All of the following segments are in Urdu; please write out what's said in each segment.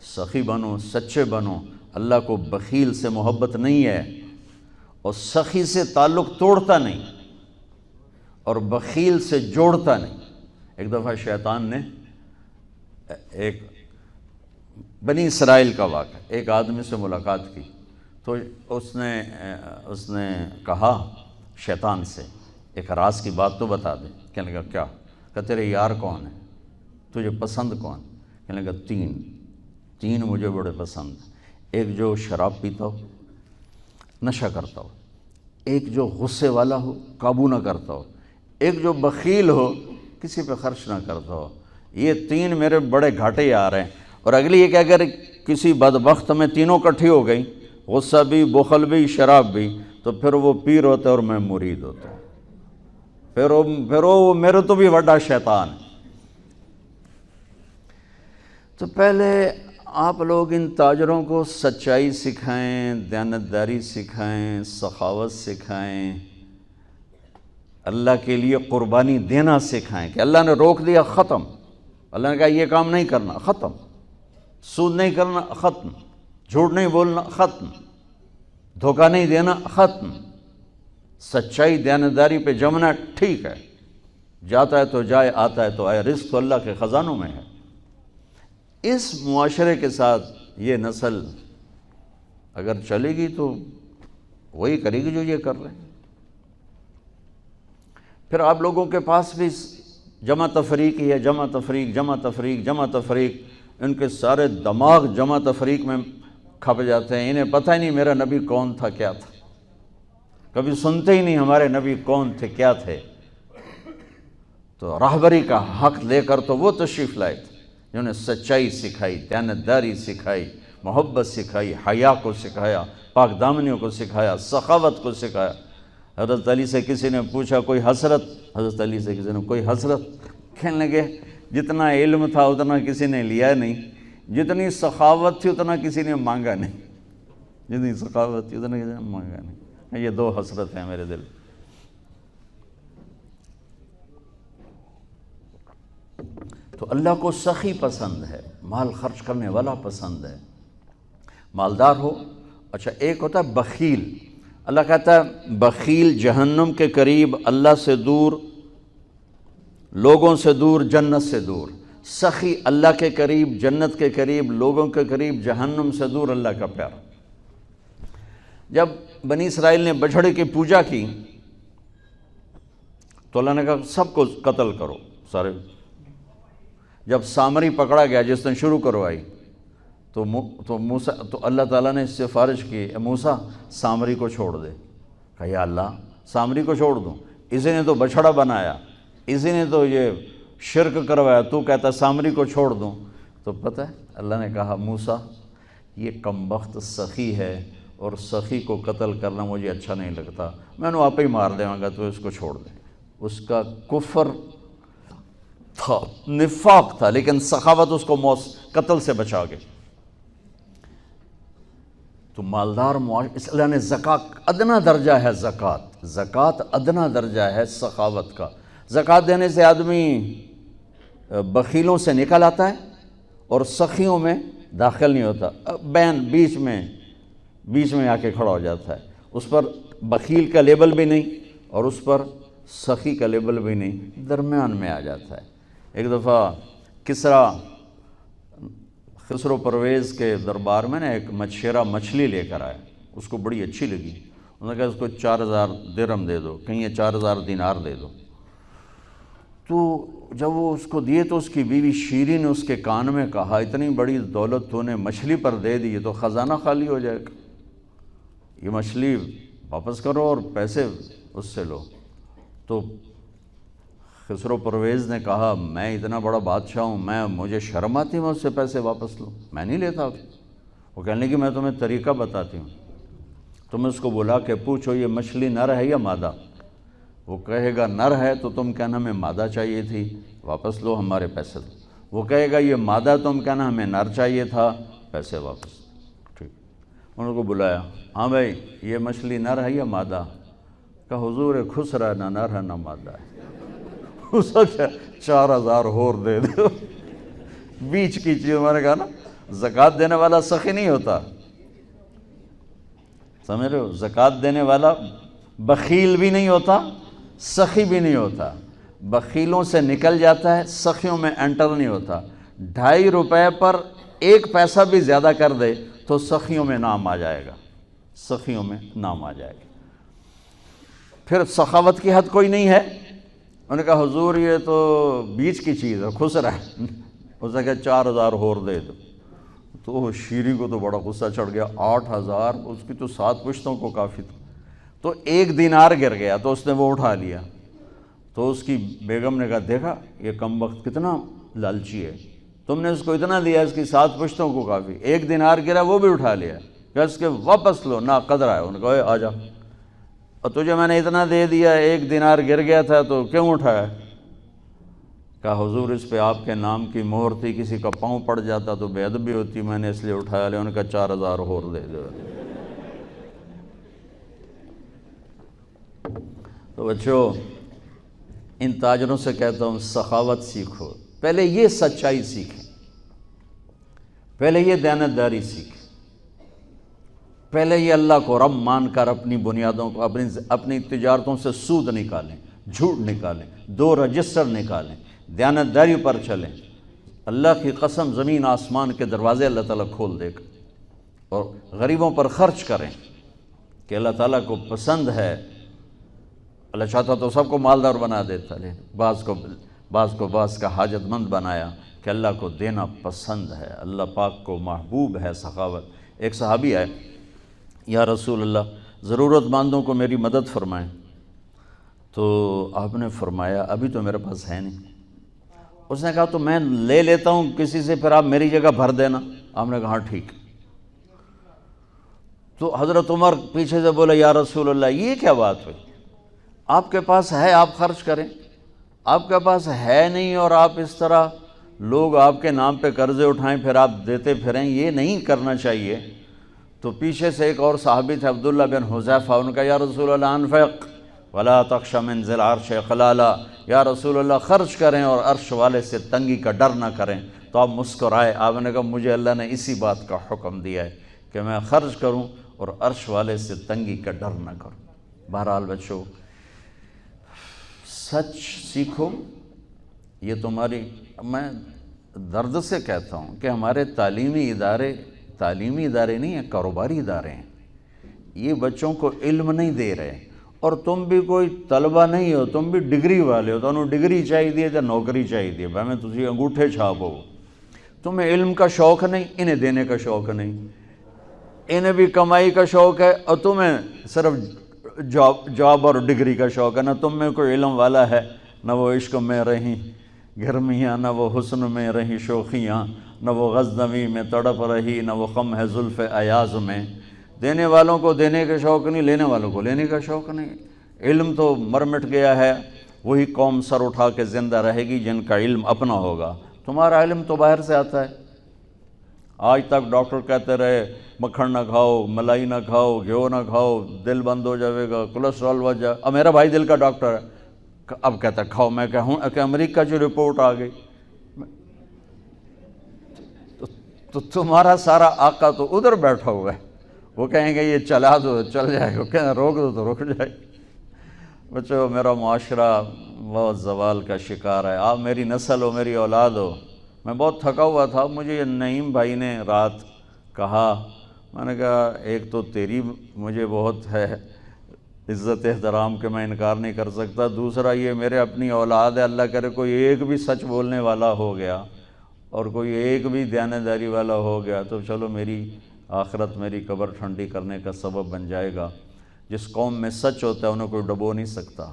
سخی بنو، سچے بنو۔ اللہ کو بخیل سے محبت نہیں ہے، اور سخی سے تعلق توڑتا نہیں، اور بخیل سے جوڑتا نہیں۔ ایک دفعہ شیطان نے ایک بنی اسرائیل کا واقعہ، ایک آدمی سے ملاقات کی، تو اس نے کہا شیطان سے، ایک راز کی بات تو بتا دے۔ کہنے لگا کیا؟ کہ تیرے یار کون ہیں، تجھے پسند کون؟ کہنے لگا تین مجھے بڑے پسند ہیں۔ ایک جو شراب پیتا ہو، نشہ کرتا ہو، ایک جو غصے والا ہو، قابو نہ کرتا ہو، ایک جو بخیل ہو، کسی پہ خرچ نہ کرتا ہو۔ یہ تین میرے بڑے گھاٹے آ رہے ہیں۔ اور اگلی یہ کہ اگر کسی بدبخت میں تینوں کٹھی ہو گئی، غصہ بھی، بخل بھی، شراب بھی، تو پھر وہ پیر ہوتا ہے اور میں مرید ہوتا ہوں، پھر وہ میرے تو بھی بڑا شیطان ہے۔ تو پہلے آپ لوگ ان تاجروں کو سچائی سکھائیں، دیانتداری سکھائیں، سخاوت سکھائیں، اللہ کے لیے قربانی دینا سکھائیں کہ اللہ نے روک دیا، ختم۔ اللہ نے کہا یہ کام نہیں کرنا، ختم۔ سود نہیں کرنا، ختم۔ جھوٹ نہیں بولنا، ختم۔ دھوکہ نہیں دینا، ختم۔ سچائی دیانتداری پہ جمنا ٹھیک ہے، جاتا ہے تو جائے، آتا ہے تو آئے، رزق تو اللہ کے خزانوں میں ہے۔ اس معاشرے کے ساتھ یہ نسل اگر چلے گی تو وہی کرے گی جو یہ کر رہے ہیں۔ پھر آپ لوگوں کے پاس بھی جمع تفریق ہی ہے، جمع تفریق، جمع تفریق، جمع تفریق۔ ان کے سارے دماغ جمع تفریق میں کھپ جاتے ہیں، انہیں پتہ ہی نہیں میرا نبی کون تھا، کیا تھا، کبھی سنتے ہی نہیں ہمارے نبی کون تھے، کیا تھے۔ تو راہبری کا حق لے کر تو وہ تشریف لائے تھے جنہوں نے سچائی سکھائی، دیانتداری سکھائی، محبت سکھائی، حیا کو سکھایا، پاک دامنیوں کو سکھایا، سخاوت کو سکھایا۔ حضرت علی سے کسی نے پوچھا کوئی حسرت، حضرت علی سے کسی نے کوئی حسرت، کہنے لگے جتنا علم تھا اتنا کسی نے لیا نہیں، جتنی سخاوت تھی اتنا کسی نے مانگا نہیں، جتنی سخاوت تھی اتنا کسی نے مانگا نہیں۔ یہ دو حسرت ہیں میرے دل۔ تو اللہ کو سخی پسند ہے، مال خرچ کرنے والا پسند ہے، مالدار ہو۔ اچھا ایک ہوتا ہے بخیل، اللہ کہتا ہے بخیل جہنم کے قریب، اللہ سے دور، لوگوں سے دور، جنت سے دور۔ سخی اللہ کے قریب، جنت کے قریب، لوگوں کے قریب، جہنم سے دور، اللہ کا پیارا۔ جب بنی اسرائیل نے بچھڑے کی پوجا کی تو اللہ نے کہا سب کو قتل کرو، سارے۔ جب سامری پکڑا گیا جس نے شروع کروائی تو اللہ تعالیٰ نے اس سے سفارش کی، اے موسیٰ سامری کو چھوڑ دے۔ کہا یا اللہ سامری کو چھوڑ دوں؟ اسی نے تو بچھڑا بنایا، اسی نے تو یہ شرک کروایا، تو کہتا سامری کو چھوڑ دوں؟ تو پتہ ہے اللہ نے کہا موسیٰ یہ کمبخت سخی ہے، اور سخی کو قتل کرنا مجھے اچھا نہیں لگتا، میں نے آپ ہی مار دے گا، تو اس کو چھوڑ دے۔ اس کا کفر تھا، نفاق تھا، لیکن سخاوت اس کو قتل سے بچا گئی۔ تو مالدار معاشرے، اس اللہ نے زکوٰۃ ادنا درجہ ہے، زکوٰۃ ادنا درجہ ہے سخاوت کا۔ زکوٰۃ دینے سے آدمی بخیلوں سے نکل آتا ہے اور سخیوں میں داخل نہیں ہوتا، بین بیچ میں آ کے کھڑا ہو جاتا ہے۔ اس پر بخیل کا لیبل بھی نہیں اور اس پر سخی کا لیبل بھی نہیں، درمیان میں آ جاتا ہے۔ ایک دفعہ خسرو پرویز کے دربار میں ایک مچھیرا مچھلی لے کر آیا، اس کو بڑی اچھی لگی، انہوں نے کہا اس کو 4000 درہم دے دو، کہیں یہ 4000 دینار دے دو۔ تو جب وہ اس کو دیے تو اس کی بیوی شیری نے اس کے کان میں کہا اتنی بڑی دولت تو نے مچھلی پر دے دی، تو خزانہ خالی ہو جائے گا، یہ مچھلی واپس کرو اور پیسے اس سے لو۔ تو خسرو پرویز نے کہا میں اتنا بڑا بادشاہ ہوں، مجھے شرم آتی ہے میں اس سے پیسے واپس لوں، میں نہیں لیتا۔ وہ کہنے لگی میں تمہیں طریقہ بتاتی ہوں، تم اس کو بلا کے پوچھو یہ مچھلی نر ہے یا مادہ، وہ کہے گا نر ہے تو تم کہنا ہمیں مادہ چاہیے تھی، واپس لو ہمارے پیسے دو۔ وہ کہے گا یہ مادہ، تم کہنا ہمیں نر چاہیے تھا، پیسے واپس۔ ٹھیک، انہوں کو بلایا، ہاں بھائی یہ مچھلی نر ہے یا مادہ؟ کہا حضور خسرا نہ نر ہے نہ مادہ ہے۔ اس وقت 4000 اور دے دو، بیچ کی چیز، میں نے کہا نا زکوٰۃ دینے والا سخی نہیں ہوتا، سمجھ رہے ہو؟ زکوٰۃ دینے والا بخیل بھی نہیں ہوتا، سخی بھی نہیں ہوتا، بخیلوں سے نکل جاتا ہے، سخیوں میں انٹر نہیں ہوتا۔ 2.5 روپے پر 1 پیسہ بھی زیادہ کر دے تو سخیوں میں نام آ جائے گا، سخیوں میں نام آ جائے گا۔ پھر سخاوت کی حد کوئی نہیں ہے۔ انہوں نے کہا حضور یہ تو بیچ کی چیز ہے، خسرا ہے۔ اس نے کہا 4,000 اور دے دو۔ تو شیریں کو تو بڑا غصہ چڑھ گیا، 8,000، اس کی تو 7 پشتوں کو کافی تھا۔ تو 1 دینار گر گیا تو اس نے وہ اٹھا لیا۔ تو اس کی بیگم نے کہا دیکھا یہ کم وقت کتنا لالچی ہے، تم نے اس کو اتنا دیا، اس کی 7 پشتوں کو کافی، 1 دینار گرا وہ بھی اٹھا لیا، کہ اس کے واپس لو، نا قدر ہے۔ انہوں نے کہا آ جا، اور تجھے میں نے اتنا دے دیا، 1 دینار گر گیا تھا تو کیوں اٹھایا؟ کہا حضور اس پہ آپ کے نام کی مہر تھی، کسی کا پاؤں پڑ جاتا تو بے ادبی ہوتی، میں نے اس لیے اٹھایا لیا۔ انہوں نے کہا 4,000 اور دے دو۔ تو بچوں ان تاجروں سے کہتا ہوں سخاوت سیکھو، پہلے یہ سچائی سیکھیں، پہلے یہ دیانتداری سیکھیں، پہلے یہ اللہ کو رب مان کر اپنی بنیادوں کو، اپنی تجارتوں سے سود نکالیں، جھوٹ نکالیں، 2 رجسٹر نکالیں، دیانتداری پر چلیں۔ اللہ کی قسم زمین آسمان کے دروازے اللہ تعالیٰ کھول دے گا، اور غریبوں پر خرچ کریں کہ اللہ تعالیٰ کو پسند ہے۔ اللہ چاہتا تو سب کو مالدار بنا دیتا، لیکن بعض کا حاجت مند بنایا کہ اللہ کو دینا پسند ہے، اللہ پاک کو محبوب ہے سخاوت۔ ایک صحابی آئے، یا رسول اللہ ضرورت مندوں کو میری مدد فرمائیں۔ تو آپ نے فرمایا ابھی تو میرے پاس ہے نہیں۔ اس نے کہا تو میں لے لیتا ہوں کسی سے، پھر آپ میری جگہ بھر دینا۔ آپ نے کہا ہاں ٹھیک۔ تو حضرت عمر پیچھے سے بولے یا رسول اللہ یہ کیا بات ہوئی، آپ کے پاس ہے آپ خرچ کریں، آپ کے پاس ہے نہیں اور آپ اس طرح لوگ آپ کے نام پہ قرضے اٹھائیں پھر آپ دیتے پھریں، یہ نہیں کرنا چاہیے۔ تو پیچھے سے ایک اور صحابی تھے عبداللہ بن حذیفہ، ان کا یا رسول اللہ انفق ولا تخش من ذی العرش خلالا، یا رسول اللہ خرچ کریں اور عرش والے سے تنگی کا ڈر نہ کریں۔ تو آپ مسکرائے، آپ نے کہا مجھے اللہ نے اسی بات کا حکم دیا ہے کہ میں خرچ کروں اور عرش والے سے تنگی کا ڈر نہ کروں۔ بہرحال بچوں سچ سیکھو، یہ تمہاری، میں درد سے کہتا ہوں کہ ہمارے تعلیمی ادارے نہیں ہیں، کاروباری ادارے ہیں۔ یہ بچوں کو علم نہیں دے رہے، اور تم بھی کوئی طلبہ نہیں ہو، تم بھی ڈگری والے ہو، تو انہوں ڈگری چاہیے یا نوکری چاہیے، بھائی میں تجھے انگوٹھے چھاپ ہو۔ تمہیں علم کا شوق نہیں، انہیں دینے کا شوق نہیں، انہیں بھی کمائی کا شوق ہے اور تمہیں صرف جاب اور ڈگری کا شوق ہے۔ نہ تم میں کوئی علم والا ہے، نہ وہ عشق میں رہیں گرمیاں، نہ وہ حسن میں رہیں شوخیاں، نہ وہ غزنوی میں تڑپ رہی، نہ وہ خم ہے زلف ایاز میں۔ دینے والوں کو دینے کا شوق نہیں، لینے والوں کو لینے کا شوق نہیں۔ علم تو مر مٹ گیا ہے، وہی قوم سر اٹھا کے زندہ رہے گی جن کا علم اپنا ہوگا۔ تمہارا علم تو باہر سے آتا ہے۔ آج تک ڈاکٹر کہتے رہے مکھن نہ کھاؤ، ملائی نہ کھاؤ، گھیو نہ کھاؤ، دل بند ہو جائے گا، کولیسٹرول بڑھ جائے۔ اب میرا بھائی دل کا ڈاکٹر ہے، اب کہتا ہے کھاؤ۔ میں کہوں کہ امریکہ کی رپورٹ آ گئی، تو تمہارا سارا آقا تو ادھر بیٹھا ہوا ہے، وہ کہیں گے یہ چلا دو چل جائے گا، کہیں روک دو تو رک جائے۔ بچوں میرا معاشرہ بہت زوال کا شکار ہے، آپ میری نسل ہو، میری اولاد ہو۔ میں بہت تھکا ہوا تھا، مجھے یہ نعیم بھائی نے رات کہا، میں نے کہا ایک تو تیری مجھے بہت ہے عزت احترام کہ میں انکار نہیں کر سکتا، دوسرا یہ میرے اپنی اولاد ہے، اللہ کرے کوئی ایک بھی سچ بولنے والا ہو گیا اور کوئی ایک بھی دیانتداری والا ہو گیا تو چلو میری آخرت، میری قبر ٹھنڈی کرنے کا سبب بن جائے گا۔ جس قوم میں سچ ہوتا ہے انہیں کوئی ڈبو نہیں سکتا،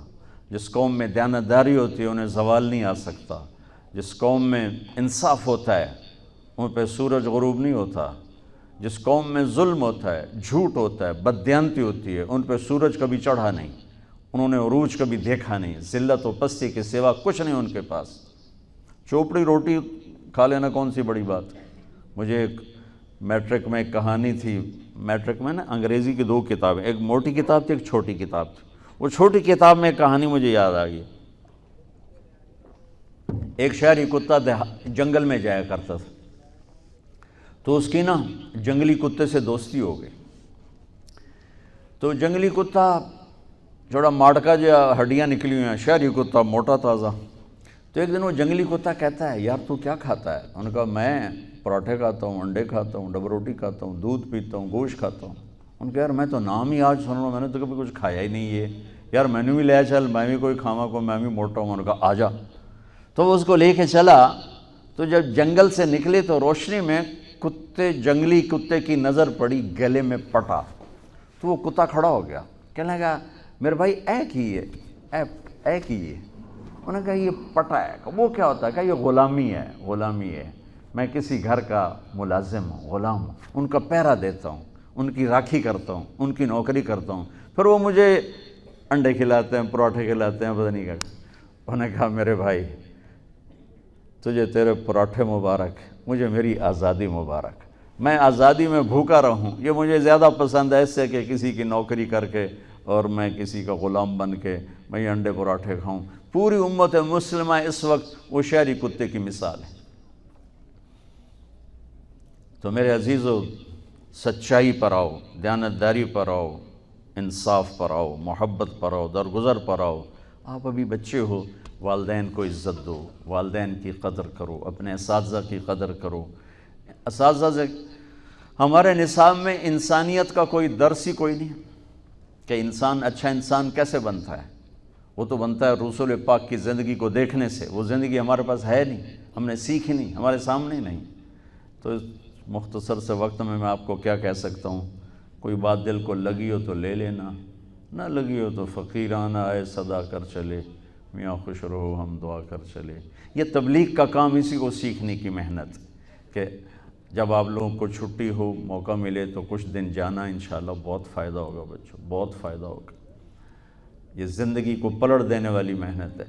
جس قوم میں دیانتداری ہوتی ہے انہیں زوال نہیں آ سکتا، جس قوم میں انصاف ہوتا ہے ان پہ سورج غروب نہیں ہوتا، جس قوم میں ظلم ہوتا ہے، جھوٹ ہوتا ہے، بددیانتی ہوتی ہے، ان پہ سورج کبھی چڑھا نہیں، انہوں نے عروج کبھی دیکھا نہیں، ذلت و پستی کے سوا کچھ نہیں ان کے پاس۔ چوپڑی روٹی کھا لینا کون سی بڑی بات۔ مجھے ایک میٹرک میں ایک کہانی تھی، میٹرک میں نا انگریزی کی 2 کتابیں، ایک موٹی کتاب تھی ایک چھوٹی کتاب تھی، وہ چھوٹی کتاب میں ایک کہانی مجھے یاد آ گئی۔ ایک شہری کتا جنگل میں جایا کرتا تھا، تو اس کی نا جنگلی کتے سے دوستی ہو گئی. تو جنگلی کتا جوڑا ماڑکا جو ہڈیاں نکلی ہوئی ہیں، شہری کتا موٹا تازہ. تو ایک دن وہ جنگلی کتا کہتا ہے یار تو کیا کھاتا ہے؟ انہوں نے کہا میں پراٹھے کھاتا ہوں، انڈے کھاتا ہوں، ڈبل روٹی کھاتا ہوں، دودھ پیتا ہوں، گوشت کھاتا ہوں. ان کا یار میں تو نام ہی آج سن رہا ہوں، میں نے تو کبھی کچھ کھایا ہی نہیں ہے یار، میں نے بھی لے چل، میں بھی کوئی کھاوا کو، میں بھی موٹا ہوں. انہوں نے کہا آ جا. تو وہ اس کو لے کے چلا. تو جب جنگل سے نکلے تو روشنی میں جنگلی کتے کی نظر پڑی گلے میں پٹا. تو وہ کتا کھڑا ہو گیا، کہنے لگا میرے بھائی اے کی ہے، اے کی ہے. انہوں نے کہا یہ پٹا ہے. وہ کیا ہوتا ہے؟ کہ یہ غلامی ہے، غلامی ہے. میں کسی گھر کا ملازم ہوں، غلام ہوں، ان کا پہرا دیتا ہوں، ان کی راکھی کرتا ہوں، ان کی نوکری کرتا ہوں، پھر وہ مجھے انڈے کھلاتے ہیں، پراٹھے کھلاتے ہیں، پتہ نہیں کیا. انہوں نے کہا میرے بھائی تجھے تیرے پراٹھے مبارک، مجھے میری آزادی مبارک. میں آزادی میں بھوکا رہوں یہ مجھے زیادہ پسند ہے اس سے کہ کسی کی نوکری کر کے اور میں کسی کا غلام بن کے میں یہ انڈے پراٹھے کھاؤں. پوری امت مسلمہ اس وقت وہ شہری کتے کی مثال ہے. تو میرے عزیزو، سچائی پر آؤ، دیانتداری پر آؤ، انصاف پر آؤ، محبت پر آؤ، درگزر پر آؤ. آپ ابھی بچے ہو، والدین کو عزت دو، والدین کی قدر کرو، اپنے اساتذہ کی قدر کرو. اساتذہ سے ہمارے نصاب میں انسانیت کا کوئی درس ہی کوئی نہیں کہ انسان اچھا انسان کیسے بنتا ہے. وہ تو بنتا ہے رسول پاک کی زندگی کو دیکھنے سے. وہ زندگی ہمارے پاس ہے نہیں، ہم نے سیکھی نہیں، ہمارے سامنے نہیں. تو اس مختصر سے وقت میں آپ کو کیا کہہ سکتا ہوں. کوئی بات دل کو لگی ہو تو لے لینا، نہ لگی ہو تو فقیرانہ آئے صدا کر چلے، میاں خوش رہو ہم دعا کر چلے. یہ تبلیغ کا کام اسی کو سیکھنے کی محنت کہ جب آپ لوگوں کو چھٹی ہو، موقع ملے تو کچھ دن جانا، انشاءاللہ بہت فائدہ ہوگا بچوں، بہت فائدہ ہوگا. یہ زندگی کو پلٹ دینے والی محنت ہے.